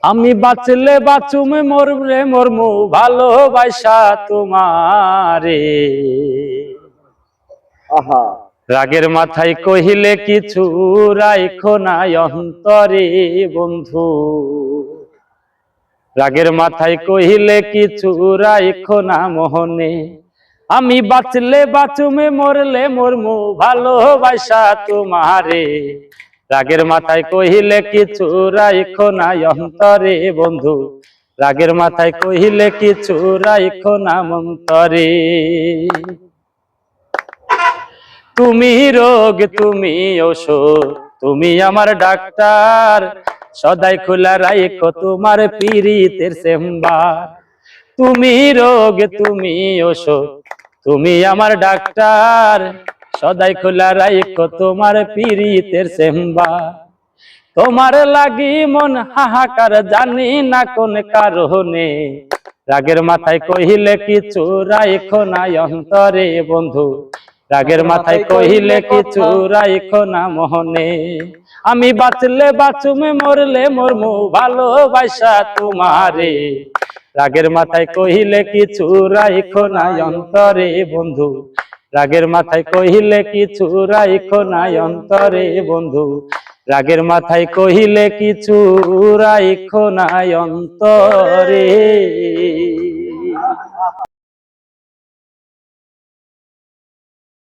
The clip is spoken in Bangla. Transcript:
আমি বাঁচলে বাঁচুমে মরলে মরমু ভালোবাসা তোমারে। আহা রাগের মাথায় কহিলে কিছু রাইখো না অন্তরে বন্ধু। রাগের মাথায় কহিলে কিছু রাইখো না মোহনে। আমি বাঁচলে বাঁচুমে মরলে মরমু ভালোবাসা তোমারে। রাগের মাথায় কহিলে কিছু রাইখো না অন্তরে বন্ধু। রাগের মাথায় কহিলে কিছু রাইখো না অন্তরে। তুমি রোগ তুমি ওষুধ তুমি আমার ডাক্তার, সদাই খোলা রাইখো তোমার পীড়িতের চেম্বার। তুমি রোগ তুমি ওষুধ তুমি আমার ডাক্তার, সদাই খোলা রাইখো তোমার পীড়িতের চেম্বার। তোমার লাগি মন হাহাকার জানি না কোন কারণে। রাগের মাথায় কহিলে কিছু রাইখো না অন্তরে বন্ধু। রাগের মাথায় কহিলে কিছু রাইখো না মোহনে। আমি বাঁচলে বাঁচুমে মরলে মরমু ভালোবাসা তোমারে। রাগের মাথায় কহিলে কিছু রাইখো না অন্তরে বন্ধু। রাগের মাথায় কহিলে কিছু রাইখো না অন্তরে বন্ধু। রাগের মাথায় কহিলে কিছু রাইখো না অন্তরে।